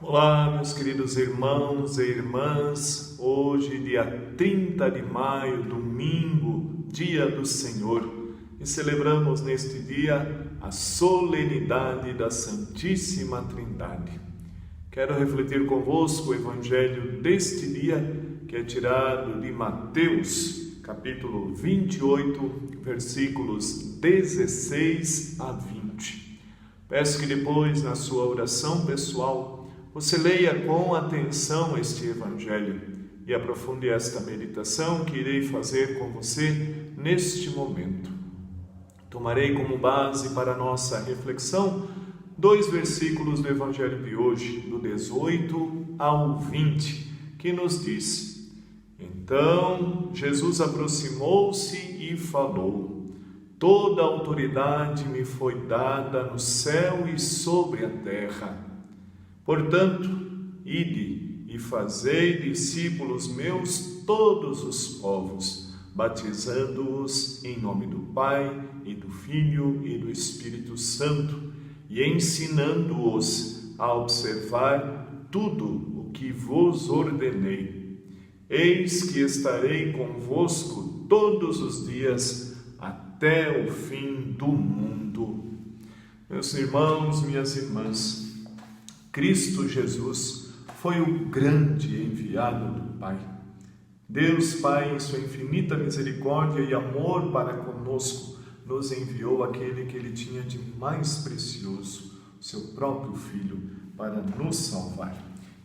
Olá, meus queridos irmãos e irmãs. Hoje, dia 30 de maio, domingo, dia do Senhor, e celebramos neste dia a solenidade da Santíssima Trindade. Quero refletir convosco o evangelho deste dia, que é tirado de Mateus, capítulo 28, versículos 16 a 20. Peço que depois, na sua oração pessoal, você leia com atenção este evangelho e aprofunde esta meditação que irei fazer com você neste momento. Tomarei como base para a nossa reflexão 2 versículos do evangelho de hoje, do 18 ao 20, que nos diz: Então Jesus aproximou-se e falou: Toda a autoridade me foi dada no céu e sobre a terra. Portanto, ide e fazei discípulos meus todos os povos, batizando-os em nome do Pai e do Filho e do Espírito Santo, e ensinando-os a observar tudo o que vos ordenei. Eis que estarei convosco todos os dias até o fim do mundo. Meus irmãos, minhas irmãs, Cristo Jesus foi o grande enviado do Pai. Deus Pai, em sua infinita misericórdia e amor para conosco, nos enviou aquele que Ele tinha de mais precioso, seu próprio Filho, para nos salvar.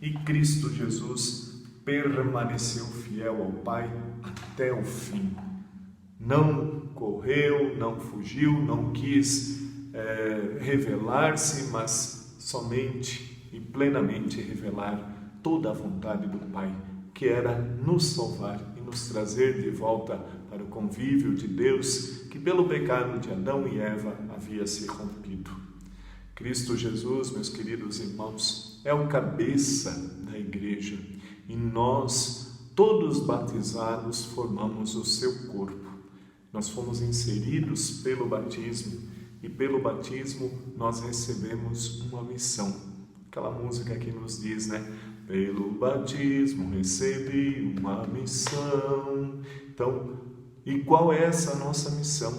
E Cristo Jesus permaneceu fiel ao Pai até o fim. Não correu, não fugiu, não quis revelar-se, mas somente e plenamente revelar toda a vontade do Pai, que era nos salvar e nos trazer de volta para o convívio de Deus, que pelo pecado de Adão e Eva havia se rompido. Cristo Jesus, meus queridos irmãos, é o cabeça da igreja, e nós, todos batizados, formamos o seu corpo. Nós fomos inseridos pelo batismo, e pelo batismo nós recebemos uma missão. Aquela música que nos diz, né? Pelo batismo recebi uma missão. Então, e qual é essa nossa missão?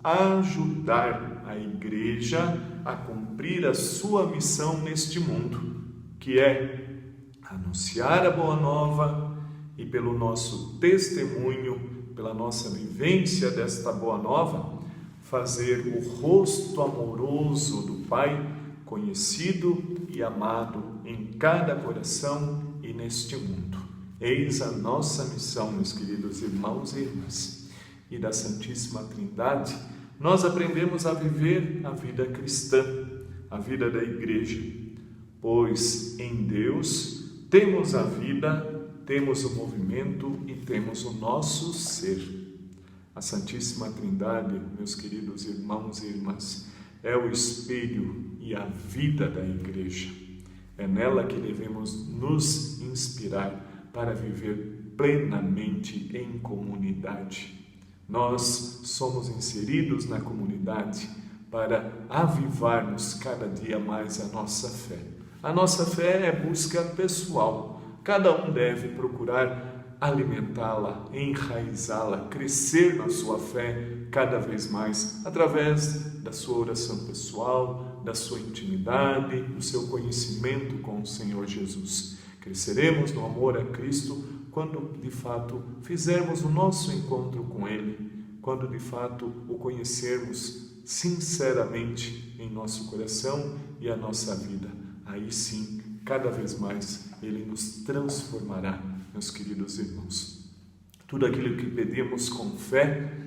Ajudar a igreja a cumprir a sua missão neste mundo, que é anunciar a boa nova e pelo nosso testemunho, pela nossa vivência desta boa nova, fazer o rosto amoroso do Pai conhecido e amado em cada coração e neste mundo. Eis a nossa missão, meus queridos irmãos e irmãs. E da Santíssima Trindade, nós aprendemos a viver a vida cristã, a vida da igreja, pois em Deus temos a vida, temos o movimento e temos o nosso ser. A Santíssima Trindade, meus queridos irmãos e irmãs, é o espelho e a vida da igreja. É nela que devemos nos inspirar para viver plenamente em comunidade. Nós somos inseridos na comunidade para avivarmos cada dia mais a nossa fé. A nossa fé é busca pessoal. Cada um deve procurar alimentá-la, enraizá-la, crescer na sua fé cada vez mais, através da sua oração pessoal, da sua intimidade, do seu conhecimento com o Senhor Jesus. Cresceremos no amor a Cristo quando, de fato, fizermos o nosso encontro com Ele, quando, de fato, o conhecermos sinceramente em nosso coração e a nossa vida. Aí sim, cada vez mais, Ele nos transformará, meus queridos irmãos. Tudo aquilo que pedimos com fé,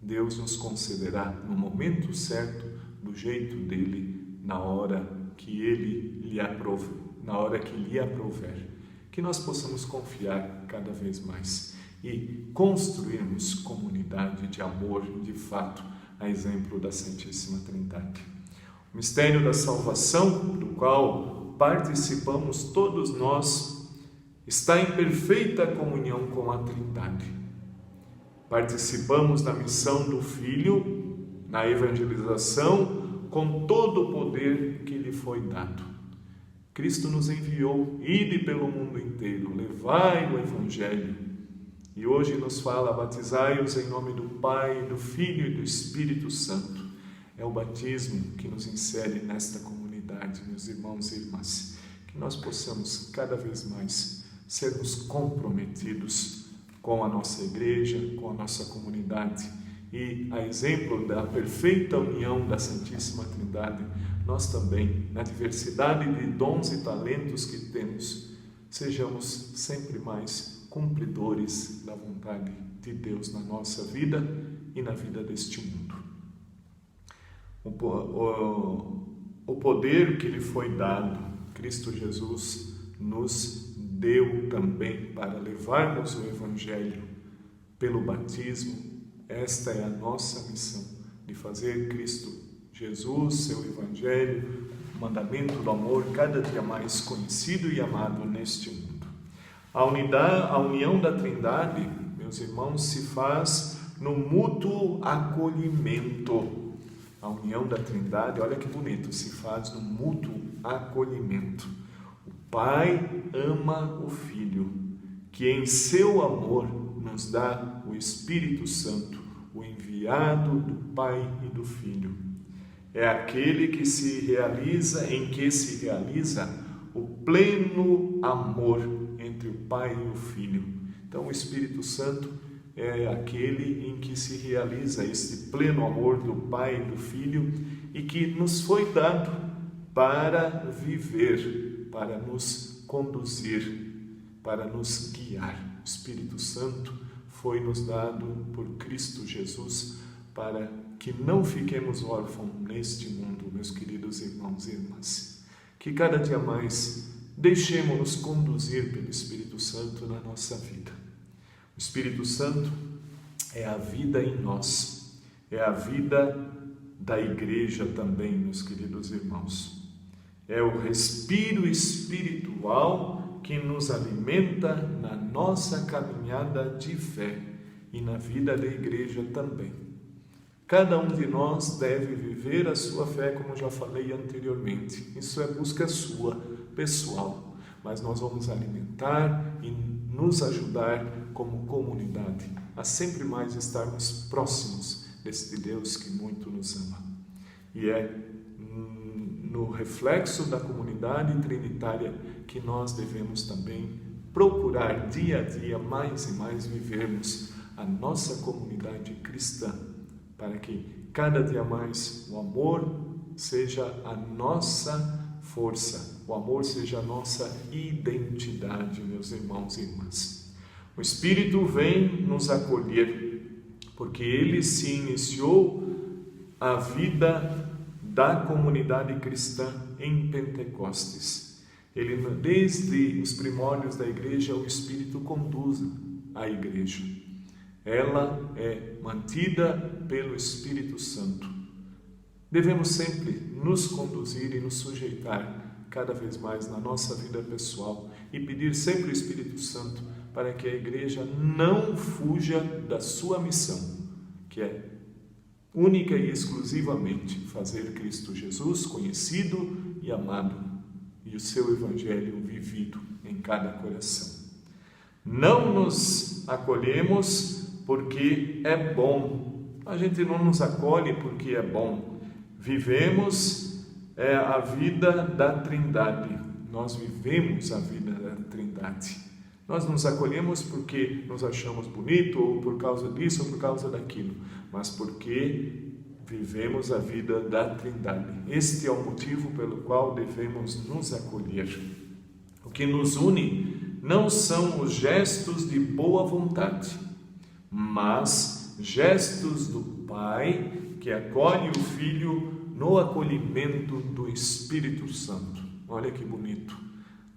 Deus nos concederá no momento certo, do jeito dele, na hora que Ele lhe aprove, na hora que lhe aprouver. Que nós possamos confiar cada vez mais e construirmos comunidade de amor, de fato, a exemplo da Santíssima Trindade. O mistério da salvação, do qual participamos todos nós, está em perfeita comunhão com a Trindade. Participamos da missão do Filho, na evangelização, com todo o poder que lhe foi dado. Cristo nos enviou, ide pelo mundo inteiro, levai o Evangelho. E hoje nos fala, batizai-os em nome do Pai, do Filho e do Espírito Santo. É o batismo que nos insere nesta comunidade, meus irmãos e irmãs. Que nós possamos cada vez mais sermos comprometidos com a nossa igreja, com a nossa comunidade. E, a exemplo da perfeita união da Santíssima Trindade, nós também, na diversidade de dons e talentos que temos, sejamos sempre mais cumpridores da vontade de Deus na nossa vida e na vida deste mundo. O poder que lhe foi dado, Cristo Jesus nos deu também para levarmos o Evangelho pelo batismo. Esta é a nossa missão, de fazer Cristo Jesus, seu Evangelho, o mandamento do amor, cada dia mais conhecido e amado neste mundo. A união da Trindade, meus irmãos, se faz no mútuo acolhimento. A união da Trindade, olha que bonito, se faz no mútuo acolhimento. O Pai ama o Filho, que em seu amor nos dá o Espírito Santo, o enviado do Pai e do Filho. É aquele que se realiza o pleno amor entre o Pai e o Filho. Então, o Espírito Santo é aquele em que se realiza esse pleno amor do Pai e do Filho e que nos foi dado para viver, para nos conduzir, para nos guiar. O Espírito Santo foi nos dado por Cristo Jesus para que não fiquemos órfãos neste mundo, meus queridos irmãos e irmãs. Que cada dia mais deixemos-nos conduzir pelo Espírito Santo na nossa vida. O Espírito Santo é a vida em nós, é a vida da igreja também, meus queridos irmãos. É o respiro espiritual que nos alimenta na nossa caminhada de fé e na vida da igreja também. Cada um de nós deve viver a sua fé, como já falei anteriormente. Isso é busca sua, pessoal, mas nós vamos alimentar e nos ajudar como comunidade a sempre mais estarmos próximos deste Deus que muito nos ama. E é no reflexo da comunidade trinitária que nós devemos também procurar dia a dia mais e mais vivermos a nossa comunidade cristã, para que cada dia mais o amor seja a nossa força, o amor seja a nossa identidade, meus irmãos e irmãs. O Espírito vem nos acolher, porque ele se iniciou a vida da comunidade cristã em Pentecostes. Ele, desde os primórdios da igreja, o Espírito conduz a igreja. Ela é mantida pelo Espírito Santo. Devemos sempre nos conduzir e nos sujeitar cada vez mais na nossa vida pessoal e pedir sempre o Espírito Santo para que a igreja não fuja da sua missão, que é única e exclusivamente fazer Cristo Jesus conhecido e amado e o seu Evangelho vivido em cada coração. Não nos acolhemos porque é bom. A gente não nos acolhe porque é bom. Vivemos a vida da Trindade. Nós vivemos a vida da Trindade. Nós nos acolhemos porque nos achamos bonito, ou por causa disso, ou por causa daquilo, mas porque vivemos a vida da Trindade. Este é o motivo pelo qual devemos nos acolher. O que nos une não são os gestos de boa vontade, mas gestos do Pai que acolhe o Filho no acolhimento do Espírito Santo. Olha que bonito,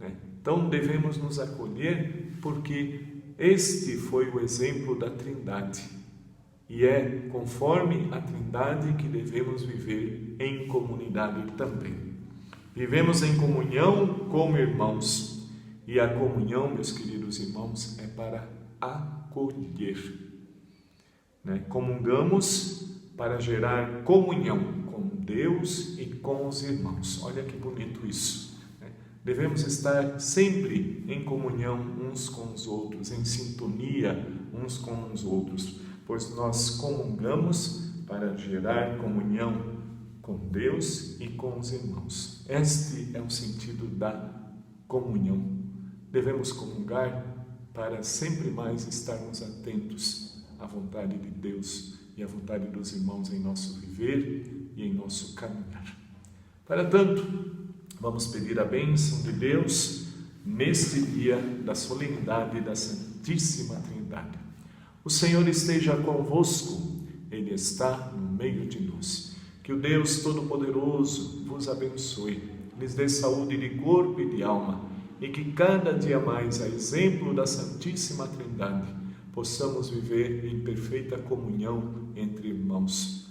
né? Então devemos nos acolher porque este foi o exemplo da Trindade e é conforme a Trindade que devemos viver em comunidade também. Vivemos em comunhão como irmãos e a comunhão, meus queridos irmãos, é para acolher, né? Comungamos para gerar comunhão com Deus e com os irmãos. Olha que bonito isso, né? Devemos estar sempre em comunhão uns com os outros, em sintonia uns com os outros, pois nós comungamos para gerar comunhão com Deus e com os irmãos. Este é o sentido da comunhão. Devemos comungar para sempre mais estarmos atentos à vontade de Deus e à vontade dos irmãos em nosso viver e em nosso caminhar. Para tanto, vamos pedir a bênção de Deus neste dia da solenidade da Santíssima Trindade. O Senhor esteja convosco, Ele está no meio de nós. Que o Deus Todo-Poderoso vos abençoe, lhes dê saúde de corpo e de alma, e que cada dia mais, a exemplo da Santíssima Trindade, possamos viver em perfeita comunhão entre irmãos,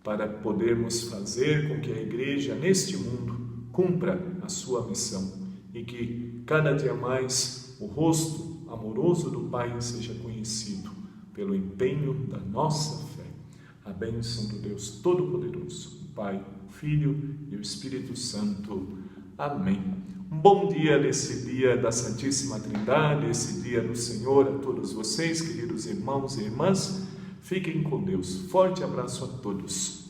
para podermos fazer com que a Igreja neste mundo cumpra a sua missão e que cada dia mais o rosto amoroso do Pai seja conhecido pelo empenho da nossa fé. A bênção do Deus Todo-Poderoso, o Pai, o Filho e o Espírito Santo. Amém. Um bom dia nesse dia da Santíssima Trindade, esse dia do Senhor a todos vocês, queridos irmãos e irmãs. Fiquem com Deus. Forte abraço a todos.